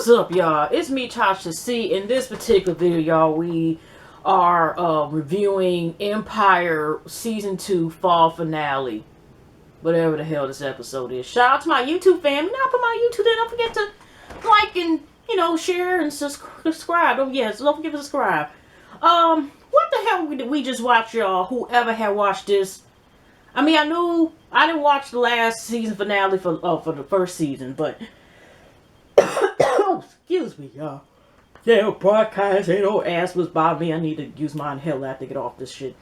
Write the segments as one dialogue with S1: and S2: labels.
S1: What's up, y'all? It's me, Tasha C. In this particular video, y'all, we are reviewing Empire Season 2 Fall Finale. Whatever the hell this episode is. Shout out to my YouTube family. Now put my YouTube there. Don't forget to like and, share and subscribe. Don't forget to subscribe. What the hell did we just watch, y'all? Whoever had watched this. I mean, I didn't watch the last season finale for the first season, but... excuse me, y'all. Yeah, broadcast ain't no ass was by me. I need to use my inhaler to get off this shit.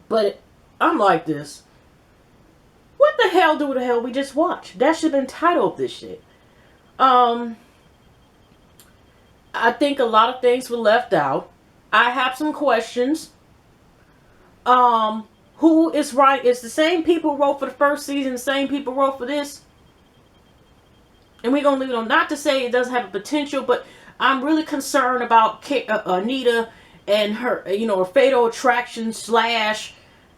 S1: But I'm like this. What the hell we just watched? That should have been titled this shit. I think a lot of things were left out. I have some questions. Who is right? It's the same people who wrote for the first season, the same people who wrote for this. And we're going to leave it on. Not to say it doesn't have a potential, but I'm really concerned about Anita and her, her fatal attraction /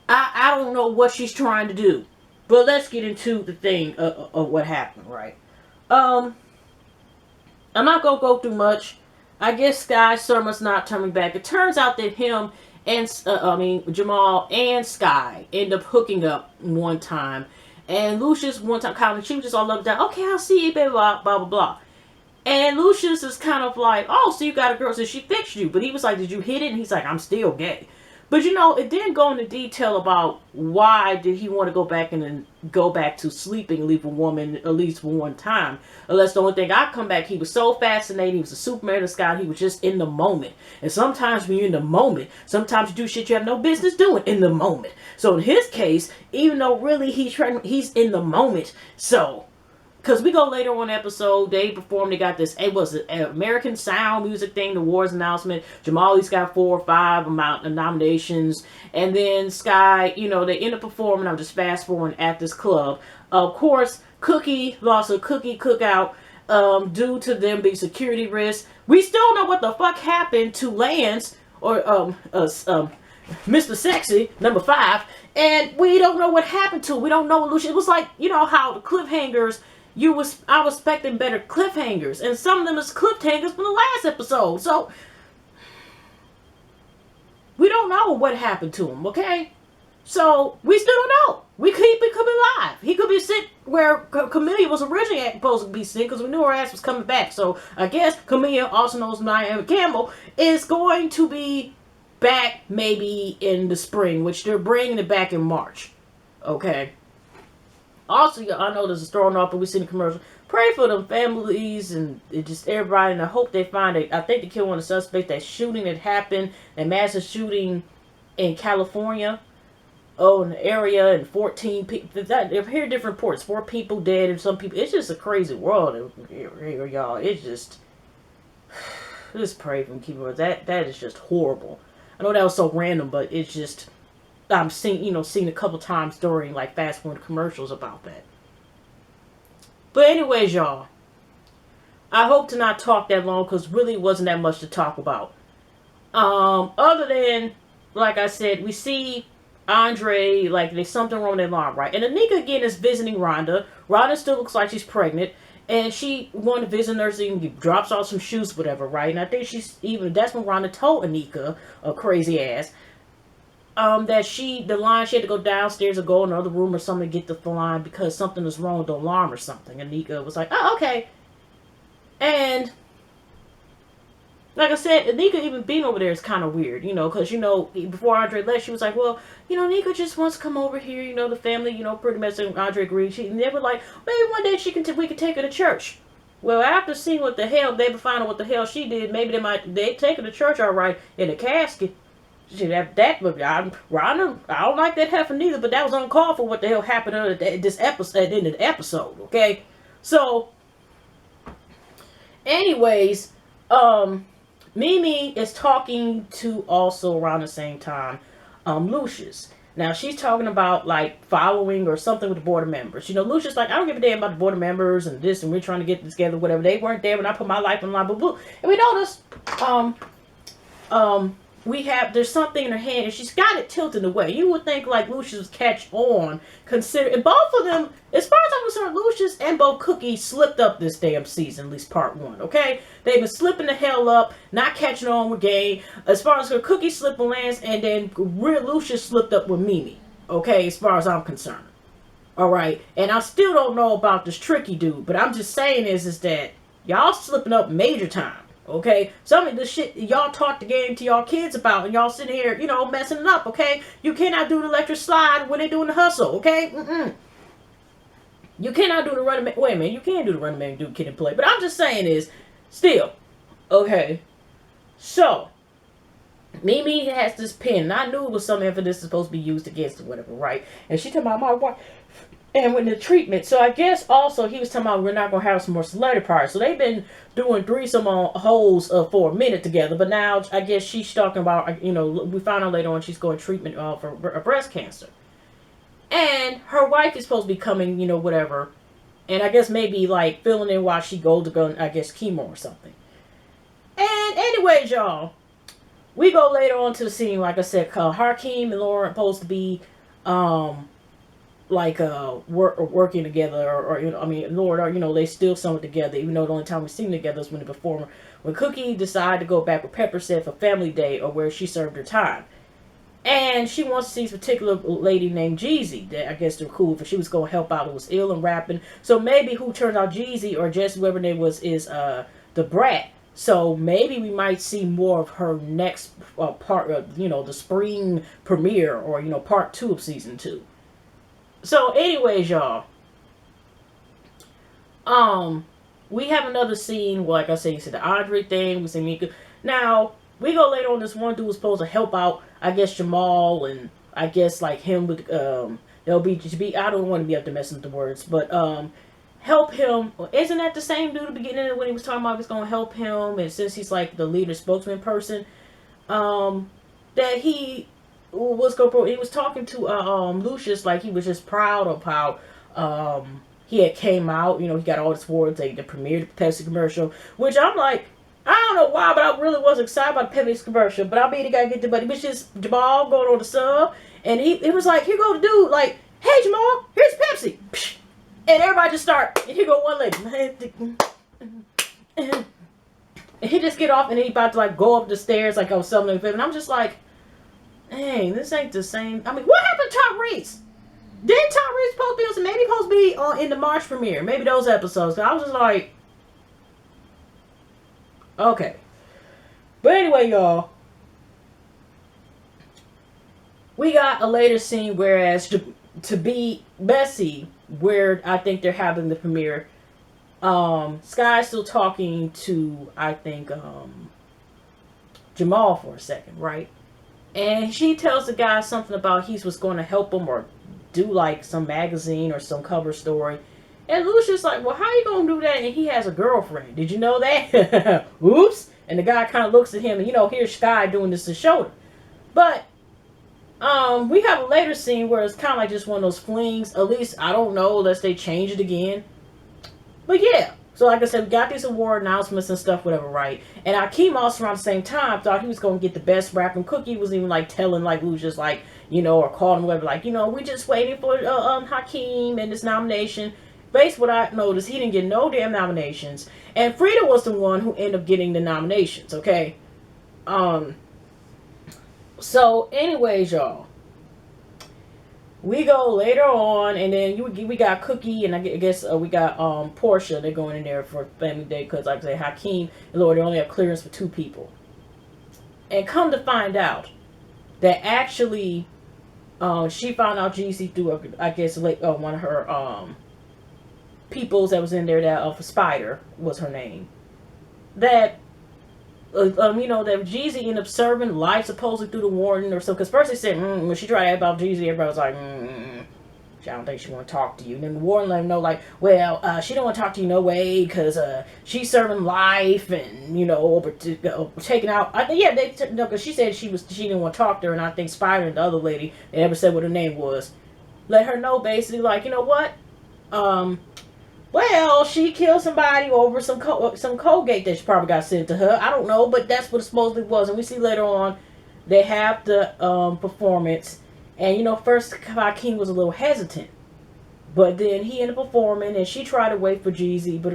S1: I don't know what she's trying to do. But let's get into the thing of what happened, right? I'm not going to go through much. I guess Sky Surma's not coming back. It turns out that him and, Jamal and Sky end up hooking up one time. And Lucious one time kind of, she was just all up down. Okay, I'll see you, blah, blah, blah, blah, blah. And Lucious is kind of like, oh, so you got a girl, so she fixed you. But he was like, did you hit it? And he's like, I'm still gay. But it didn't go into detail about why did he want to go back and go back to sleeping, leave a woman at least for one time. Unless the only thing I come back, he was so fascinating. He was a Superman in the sky. He was just in the moment. And sometimes when you're in the moment, sometimes you do shit you have no business doing in the moment. So in his case, even though really he's in the moment. So, because we go later on episode, they performed, they got this, it was an American Sound music thing, the awards announcement. Jamal's got 4 or 5 amount of nominations. And then Sky, they end up performing, I'm just fast forwarding, at this club. Of course, Cookie lost a cookie cookout due to them being security risks. We still know what the fuck happened to Lance, or Mr. Sexy, number 5. And we don't know what happened to him. We don't know Lucious. It was like, how the cliffhangers... I was expecting better cliffhangers, and some of them is cliffhangers from the last episode. So we don't know what happened to him. Okay, so we still don't know. He could be alive. He could be sitting where Camellia was originally supposed to be sitting, because we knew her ass was coming back. So I guess Camellia, also known as Naomi Campbell, is going to be back maybe in the spring, which they're bringing it back in March. Okay. Also, I know this is thrown off, but we seen the commercial. Pray for them families and just everybody, and I hope they find it. I think they killed one of the suspects. That shooting that happened, that massive shooting in California, in the area, and 14 people. I've heard different reports. 4 people dead, and some people. It's just a crazy world here, y'all. It's just pray for them. Keep it. That is just horrible. I know that was so random, but it's just. I'm seen a couple times during like fast forward commercials about that. But anyways, y'all, I hope to not talk that long, because really wasn't that much to talk about. Other than, like I said, we see Andre, like there's something wrong with their alarm, right? And Anika again is visiting Rhonda. Rhonda still looks like she's pregnant, and she wanted to visit nursing and drops off some shoes, whatever, right? And I think that's when Rhonda told Anika, a crazy ass, that she had to go downstairs or go in another room or something to get the line because something was wrong with the alarm or something. And Anika was like, oh, okay. And, like I said, Anika even being over there is kind of weird, because, before Andre left, she was like, well, Anika just wants to come over here, the family, pretty much, and Andre agreed. And they were like, maybe one day we could take her to church. Well, after seeing what the hell, they would find out what the hell she did, maybe they'd take her to church all right in a casket. I don't like that heifer neither, but that was uncalled for what the hell happened in this episode, at the end of the episode, okay? So, anyways, Mimi is talking to also around the same time, Lucious. Now, she's talking about, like, following or something with the board of members. Lucious like, I don't give a damn about the board of members and this, and we're trying to get this together, whatever. They weren't there when I put my life on the line, blah, blah. And we noticed, there's something in her hand and she's got it tilted away. You would think like Lucious would catch on, consider, and both of them, as far as I'm concerned, Lucious and both Cookie slipped up this damn season, at least part one, okay? They've been slipping the hell up, not catching on with Gay. As far as her Cookie slipped with Lance, and then real Lucious slipped up with Mimi, okay, as far as I'm concerned. Alright, and I still don't know about this Tricky dude, but I'm just saying is that y'all slipping up major time. Okay, some of the shit y'all taught the game to y'all kids about, and y'all sitting here, messing it up. Okay, you cannot do the electric slide when they're doing the hustle. Okay, you cannot do the running man. Wait a minute, you can do the running man, do kid and play. But I'm just saying is, still, okay. So, Mimi has this pen, and I knew it was something for this is supposed to be used against or whatever, right? And she talking about my wife. And with the treatment, so I guess also he was talking about we're not going to have some more celebrity parties. So they've been doing threesome on holes for a minute together. But now I guess she's talking about, we found out later on she's going treatment for breast cancer. And her wife is supposed to be coming, whatever. And I guess maybe like filling in while she goes to go, I guess, chemo or something. And anyways, y'all, we go later on to the scene, like I said, Hakeem and Lauren are supposed to be, working together, or Lord, they still somewhat together, even though the only time we seen together is when they perform. When Cookie decided to go back with Pepper said for family day, or where she served her time. And she wants to see this particular lady named Jeezy, that I guess they're cool, if she was going to help out, who was ill and rapping. So maybe who turned out Jeezy, or just whoever name was, is the Brat. So maybe we might see more of her next part of, the spring premiere, or, part 2 of season 2. So, anyways, y'all, we have another scene, like I said, you see the Andre thing, we see Mika. Now, we go later on, this one dude was supposed to help out, I guess, Jamal, and I guess, like, him with, they'll be, I don't want to be up to messing with the words, but, help him. Isn't that the same dude at the beginning when he was talking about he was going to help him, and since he's, like, the leader spokesman person, that he was talking to Lucious, like he was just proud of how he had came out, he got all his awards, like the premiere Pepsi commercial, which I'm like, I don't know why, but I really was excited about the Pepsi commercial, but I mean, he gotta get the, but it was just Jamal going on the sub, and it was like, here go the dude, like, hey Jamal, here's Pepsi, and everybody just start, and here go one lady, and he just get off, and he about to like go up the stairs, like, oh, something, and I'm just like, dang, this ain't the same. I mean, what happened to Tyrese? Didn't Tyrese supposed to be, maybe supposed to be in the March premiere? Maybe those episodes. I was just like, okay. But anyway, y'all, we got a later scene, whereas to be Bessie, where I think they're having the premiere, Sky's still talking to, I think, Jamal for a second, right? And she tells the guy something about he was going to help him or do like some magazine or some cover story. And Lucious like, well, how you going to do that? And he has a girlfriend. Did you know that? Oops. And the guy kind of looks at him and, here's Sky doing this to shoulder. But we have a later scene where it's kind of like just one of those flings. At least, I don't know, unless they change it again. But yeah. So like I said, we got these award announcements and stuff, whatever, right? And Hakeem also around the same time thought he was going to get the best rapping. Cookie was even like telling like Lucious like, or calling whatever, like, we just waiting for Hakeem and this nomination. Based what I noticed, he didn't get no damn nominations. And Frida was the one who ended up getting the nominations, okay? So anyways, y'all, we go later on, and then we got Cookie, and I guess we got Portia. They're going in there for Family Day because, like I say, Hakeem and Lord, they only have clearance for 2 people. And come to find out that actually, she found out Jeezy through, I guess, one of her peoples that was in there. That for Spider was her name. That that Jeezy ended up serving life supposedly through the warden or so. Because first they said, when she tried to ask about Jeezy, everybody was like, I don't think she want to talk to you. And then the warden let him know, like, well, she don't want to talk to you no way because she's serving life and, taking out. I think, yeah, because she said she didn't want to talk to her. And I think Spider and the other lady, they never said what her name was, let her know basically, like, you know what? Well, she killed somebody over some Colgate that she probably got sent to her. I don't know, but that's what it supposedly was. And we see later on They have the performance, and first Hakeem was a little hesitant, but then he ended up performing, and she tried to wait for Jeezy, but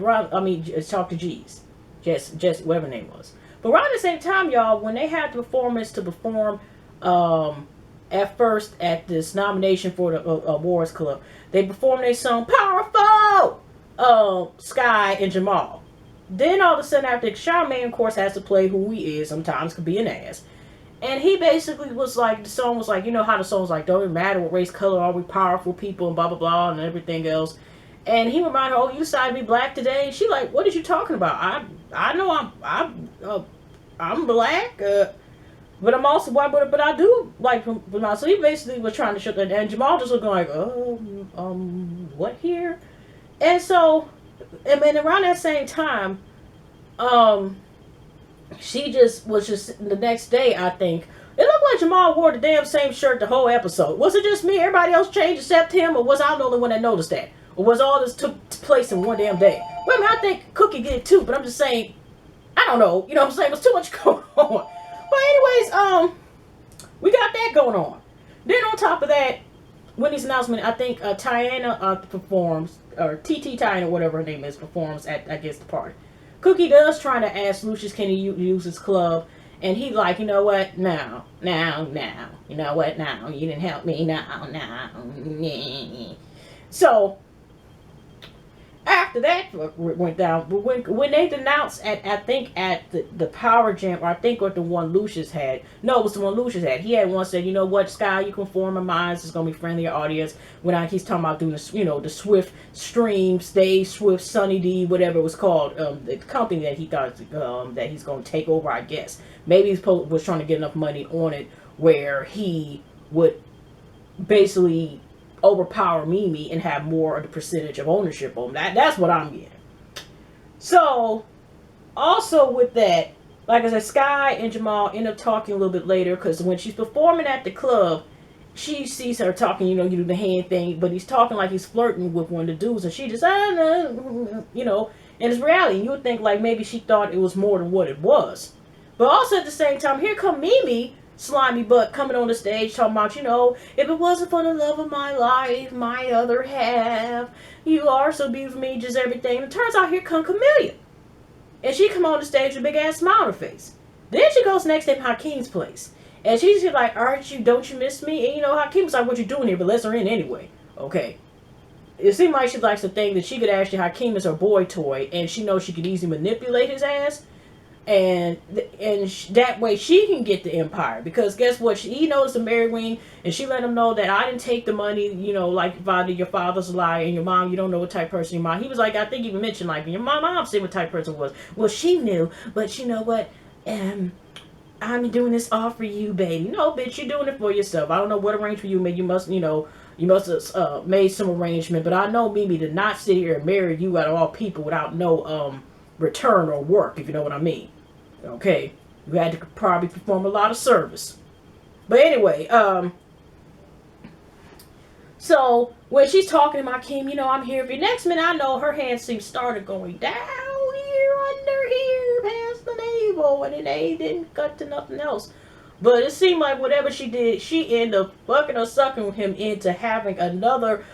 S1: talk to Jeez, Jess, whatever her name was. But around the same time, y'all, when they had the performance to perform, at first at this nomination for the awards club, they performed their song "Powerful," Sky and Jamal. Then all of a sudden, after Charmaine, of course, has to play who he is. Sometimes could be an ass. And he basically was like, the song was like, you know how the song was like, don't matter what race, color, are we powerful people, and blah, blah, blah, and everything else. And he reminded her, oh, you decided to be black today? And she like, what are you talking about? I know I'm black, but I'm also white, but I do like from so he basically was trying to shut that, and Jamal just looking like, what here? And so, and then around that same time, she just was just the next day, I think. It looked like Jamal wore the damn same shirt the whole episode. Was it just me? Everybody else changed except him? Or was I the only one that noticed that? Or was all this took place in one damn day? Well, I mean, I think Cookie did too, but I'm just saying, I don't know. You know what I'm saying? It was too much going on. But anyways, we got that going on. Then on top of that, Wendy's announcement, I think Tiana performs, or TT Tiana, whatever her name is, performs at, I guess, the party. Cookie does try to ask Lucious, can he use his club? And he like, you know what? Now. You know what? Now. You didn't help me. Now. So, after that went down, when they denounced at, I think at the Power Jam, or I think what the one Lucious had. No, it was the one Lucious had. He had one said, you know what, Sky, you can form a mind. It's going to be friendlier audience. When he's talking about doing this, the Swift Stream, Stay Swift, Sunny D, whatever it was called, the company that he thought that he's going to take over, I guess. Maybe he was trying to get enough money on it where he would basically overpower Mimi and have more of the percentage of ownership on that. That's what I'm getting. So, also with that, like I said, Sky and Jamal end up talking a little bit later, because when she's performing at the club, she sees her talking, you do the hand thing, but he's talking like he's flirting with one of the dudes, and she just, and it's reality. You would think like maybe she thought it was more than what it was. But also at the same time, here come Mimi, slimy butt, coming on the stage talking about, if it wasn't for the love of my life, my other half, you are so beautiful, me, just everything. And it turns out here come Camellia. And she come on the stage with a big ass smile on her face. Then she goes next to Hakeem's place. And she's like, don't you miss me? And Hakeem's like, what you doing here? But lets her in anyway. Okay. It seemed like she likes to think that she could actually, Hakeem is her boy toy, and she knows she could easily manipulate his ass. And that way she can get the empire, because guess what, he knows the Mary Wing, and she let him know that I didn't take the money, like your father's a liar, and your mom, you don't know what type of person your mom. He was like, I think even mentioned like your mom said what type of person was. Well, she knew, but you know what, I'm doing this all for you, baby. No, bitch, you're doing it for yourself. I don't know what arrangement you made. You must have made some arrangement, but I know Mimi did not sit here and marry you out of all people without no return or work, if you know what I mean. Okay, you had to probably perform a lot of service. But anyway, so when she's talking to Hakeem, I'm here for you. Next minute, I know her hands seem started going down here, under here, past the navel, and they didn't cut to nothing else. But it seemed like whatever she did, she ended up fucking or sucking him into having another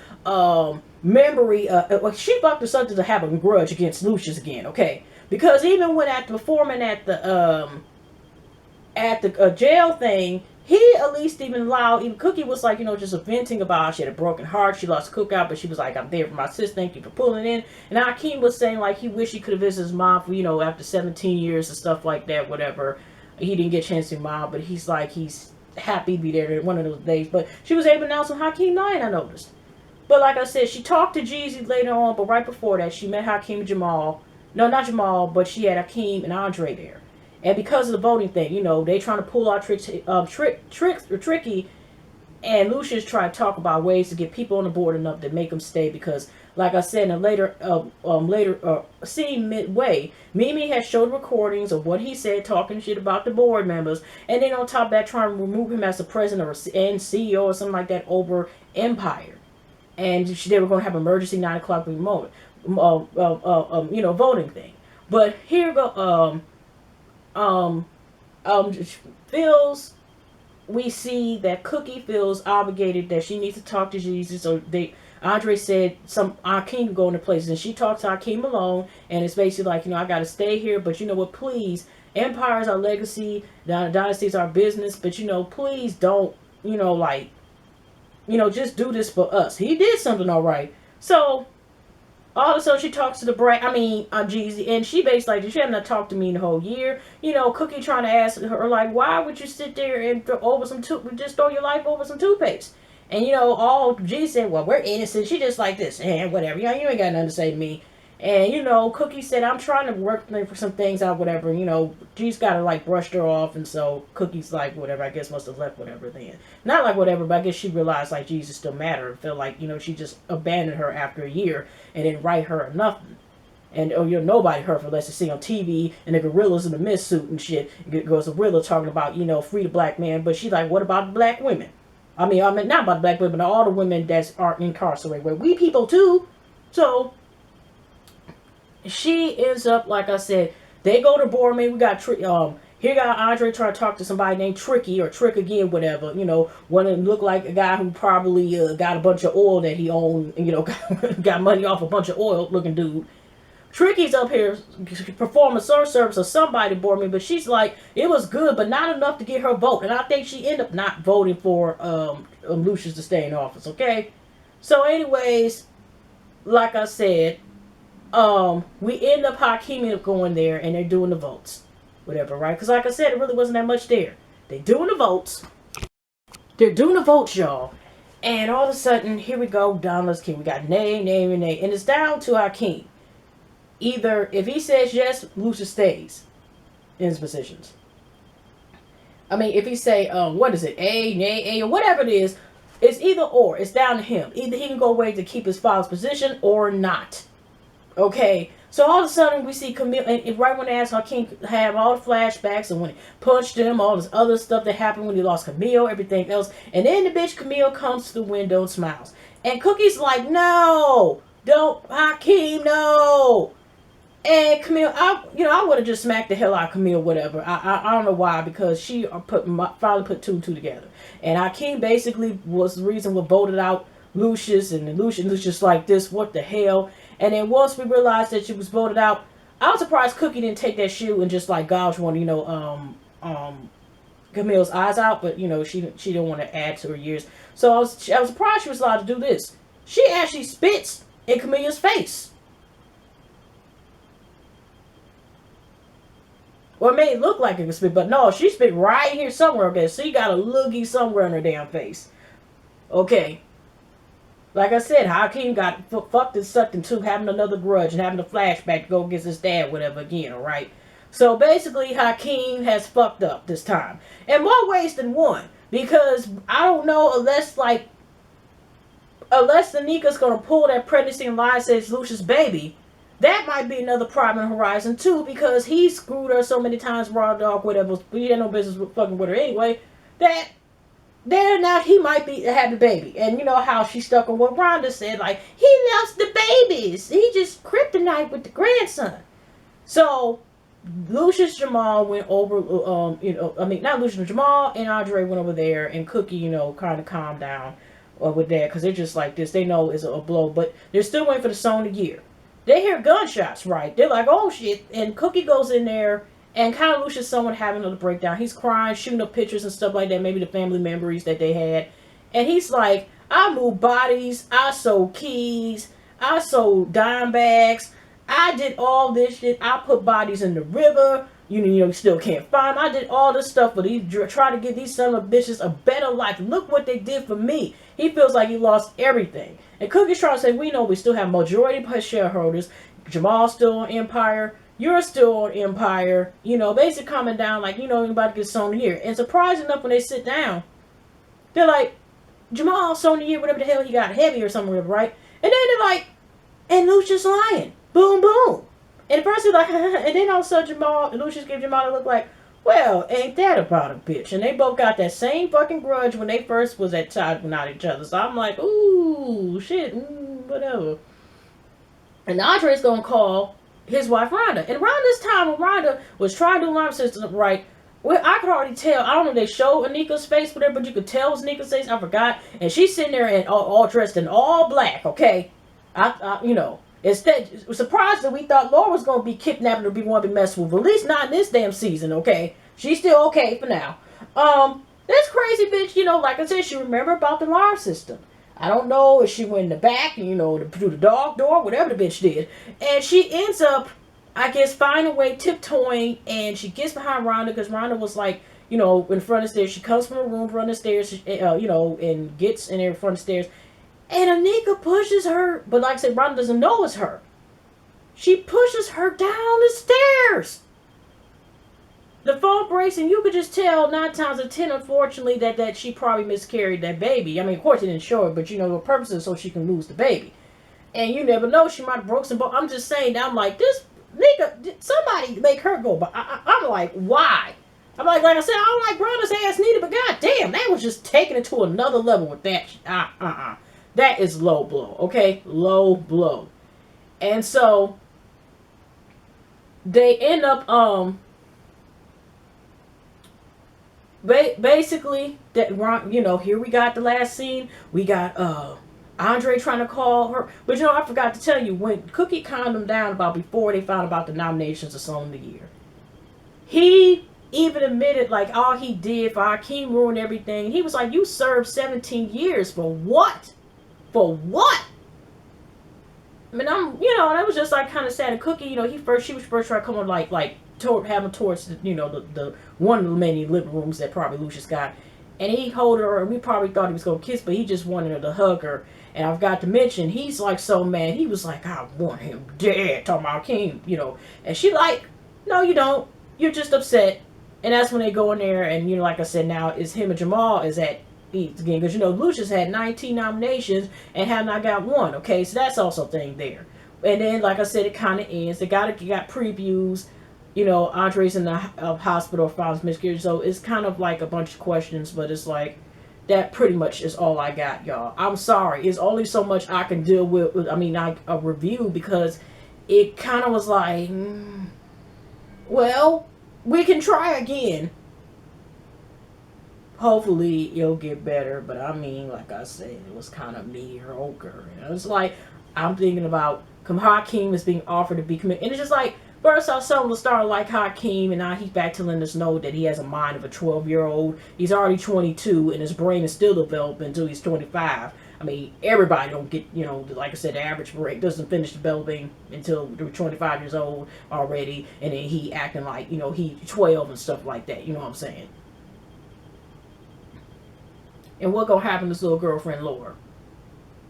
S1: memory. She fucked us up to have a grudge against Lucious again. Okay. Because even when performing at the jail thing, he at least even allowed, even Cookie was like, just venting about she had a broken heart, she lost a cookout, but she was like, I'm there for my sister, thank you for pulling in. And Hakeem was saying like he wished he could have visited his mom for, after 17 years and stuff like that, whatever. He didn't get a chance to see mom, but he's like, he's happy to be there one of those days. But she was able to announce on Hakeem lying, I noticed. But like I said, she talked to Jeezy later on, but right before that, she met Hakeem and Jamal. No, not Jamal, but she had Hakeem and Andre there. And because of the voting thing, they trying to pull out Tricky, and Lucious tried to talk about ways to get people on the board enough to make them stay, because, like I said in a later scene midway, Mimi has showed recordings of what he said, talking shit about the board members, and then on top of that, trying to remove him as the president and CEO or something like that over Empire. And they were going to have emergency 9 o'clock remote. Voting thing. But here go Phil's we see that Cookie feels obligated that she needs to talk to Jesus. So Andre said some Hakeem go into places, and she talks to Hakeem alone, and it's basically like, I got to stay here, but you know what? Please, Empire is our legacy, the dynasty is our business, but please don't, like, just do this for us. He did something all right. So all of a sudden she talks to the brat, Jeezy, and she basically like, she hadn't talked to me in the whole year. Cookie trying to ask her, like, why would you sit there and just throw your life over some toothpaste? And all G said, well, we're innocent. She just like this, and whatever. You ain't got nothing to say to me. And Cookie said, I'm trying to work for some things out, whatever. G's got to like brushed her off, and so Cookie's like, whatever. I guess must have left whatever then. Not like whatever, but I guess she realized like Jesus still mattered. Felt like she just abandoned her after a year and didn't write her or nothing. And nobody heard from, unless you see on TV and the gorillas in the mist suit and shit. It goes a gorilla talking about free the black man, but she's like, what about the black women? I mean not about the black women, but all the women that are incarcerated. Where we people too. So she ends up, like I said, they go to board meeting. We got here got Andre trying to talk to somebody named Tricky or Trick again, whatever. One of them looked like a guy who probably got a bunch of oil that he owned. Got money off a bunch of oil looking dude. Tricky's up here performing service or somebody board meeting, but she's like, it was good, but not enough to get her vote. And I think she ended up not voting for Lucious to stay in office. Okay, so anyways, like I said, we end up Hakeem going there, and they're doing the votes, whatever, right? Because like I said, it really wasn't that much there. They're doing the votes. They're doing the votes, y'all. And all of a sudden, here we go, Donald's King. We got nay, and it's down to Hakeem. Either if he says yes, Lucious stays in his positions. I mean, if he say, what is it, A, nay, A, or whatever it is, it's either or. It's down to him. Either he can go away to keep his father's position or not. Okay, so all of a sudden we see Camille, and right when they asked Hakeem have all the flashbacks and when he punched him, all this other stuff that happened when he lost Camille, everything else, and then the bitch Camille comes to the window and smiles, and Cookie's like, no, don't, Hakeem, no. And Camille, I would have just smacked the hell out of Camille, whatever. I don't know why, because she finally put two and two together. And Hakeem basically was the reason we voted out Lucious, and Lucious was just like this, what the hell? And then once we realized that she was voted out, I was surprised Cookie didn't take that shoe and just like gouge one, Camille's eyes out. But she didn't want to add to her years. So I was surprised she was allowed to do this. She actually spits in Camille's face. Well, it may look like it could spit, but no, she spit right here somewhere. Okay, so you got a loogie somewhere in her damn face. Okay. Like I said, Hakeem got fucked and sucked into having another grudge and having a flashback to go against his dad, whatever, again, alright? So basically, Hakeem has fucked up this time. In more ways than one. Because, I don't know, unless Tanika's gonna pull that pregnancy and lie and say it's Lucious' baby, that might be another problem on the horizon too, because he screwed her so many times, raw dog, whatever. We had no business fucking with her anyway. That there now he might be have the baby, and you know how she stuck on what Rhonda said, like he loves the babies. He just kryptonite with the grandson. So Lucious Jamal went over. Not Lucious, Jamal and Andre went over there, and Cookie, kind of calmed down with that, because they're just like this. They know it's a blow, but they're still waiting for the song to gear. They hear gunshots, right? They're like, oh shit. And Cookie goes in there, and kind of Lucious someone having another breakdown. He's crying, shooting up pictures and stuff like that, maybe the family memories that they had. And he's like, I moved bodies, I sold keys, I sold dime bags, I did all this shit, I put bodies in the river, you still can't find them. I did all this stuff for these, try to give these son of bitches a better life. Look what they did for me. He feels like he lost everything. And Cookie's trying to say, we know we still have majority shareholders. Jamal's still on Empire. You're still on Empire. Basically coming down like, anybody gets on here. And surprising enough, when they sit down, they're like, Jamal, Sony here, whatever the hell he got, heavy or something, right? And then they're like, and Lucious lying. Boom, boom. And the person like, and then all of a sudden Lucious gave Jamal a look like, well, ain't that about a bitch? And they both got that same fucking grudge when they first was at times not each other. So I'm like, ooh, shit, whatever. And Andre's gonna call his wife Rhonda. And around this time when Rhonda was trying to do alarm system right, Well, I could already tell. I don't know if they showed Anika's face, whatever, but you could tell it was Anika's face. I forgot. And she's sitting there and all dressed in all black, okay? You know, instead, surprised that we thought Laura was going to be kidnapped or be one to be messed with. At least not in this damn season, okay? She's still okay for now. This crazy bitch, you know, like I said, she remember about the alarm system. I don't know if she went in the back, you know, through the dog door, whatever the bitch did. And she ends up, I guess, finding a way, tiptoeing, and she gets behind Rhonda because Rhonda was like, you know, in front of the stairs. She comes from her room, front of the stairs, you know, and gets in there in front of the stairs. And Anika pushes her, but like I said, Rhonda doesn't know it's her. She pushes her down the stairs. The phone breaks, and you could just tell 9 times out of 10, unfortunately, that she probably miscarried that baby. I mean, of course, it didn't show it, but you know, the purpose is so she can lose the baby. And you never know, she might have broke some bones. I'm just saying, I'm like, this nigga, somebody make her go. But I'm like, why? I'm like I said, I don't like Rhonda's ass neither, but goddamn, that was just taking it to another level with that. That is low blow, okay? Low blow. And so they end up basically that, you know, here we got the last scene. We got Andre trying to call her, but you know, I forgot to tell you, when Cookie calmed them down about before they found about the nominations of Song of the Year, he even admitted like all he did for Hakeem ruined everything. He was like, you served 17 years for what? For what? I mean, you know, that was just like kind of sad. And Cookie, you know, she was first trying to come on like have him towards the, you know, the one of the many living rooms that probably Lucious got, and he hold her, and we probably thought he was gonna kiss, but he just wanted her to hug her. And I forgot to mention, he's like so mad. He was like, I want him dead. Talking about King, you know, and she like, no, you don't. You're just upset. And that's when they go in there, and you know, like I said, now it's him and Jamal is at eats again, because you know Lucious had 19 nominations and have not got one. Okay, so that's also a thing there. And then, like I said, it kind of ends. They got previews. You know, Andre's in the hospital, finds miscarriage. So it's kind of like a bunch of questions, but it's like that pretty much is all I got, y'all. I'm sorry. It's only so much I can deal with. I mean, a review, because it kind of was like, well, we can try again. Hopefully it'll get better, but I mean, like I said, it was kind of mediocre. And it's like, I'm thinking about Hakeem is being offered to be committed, and it's just like, first I saw him start like Hakeem, and now he's back to letting us know that he has a mind of a 12-year-old. He's already 22, and his brain is still developing until he's 25. I mean, everybody don't get, you know, like I said, the average rate doesn't finish developing until they're 25 years old already, and then he acting like, you know, he's 12 and stuff like that. You know what I'm saying? And what gonna happen to his little girlfriend Laura?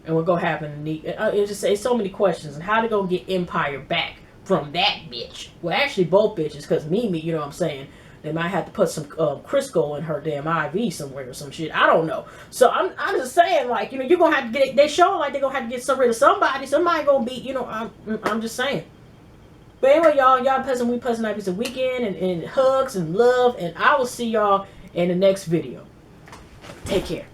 S1: And what gonna happen to it's just say so many questions. And how they gonna get Empire back from that bitch? Well, actually both bitches, because Mimi, you know what I'm saying, they might have to put some Crisco in her damn IV somewhere or some shit. I don't know. So I'm just saying, like, you know, you're gonna have to get, they show like they're gonna have to get rid of somebody. Somebody gonna be, you know, I'm just saying. But anyway, y'all pleasant week, pleasant night, pleasant weekend, and hugs and love, and I will see y'all in the next video. Take care.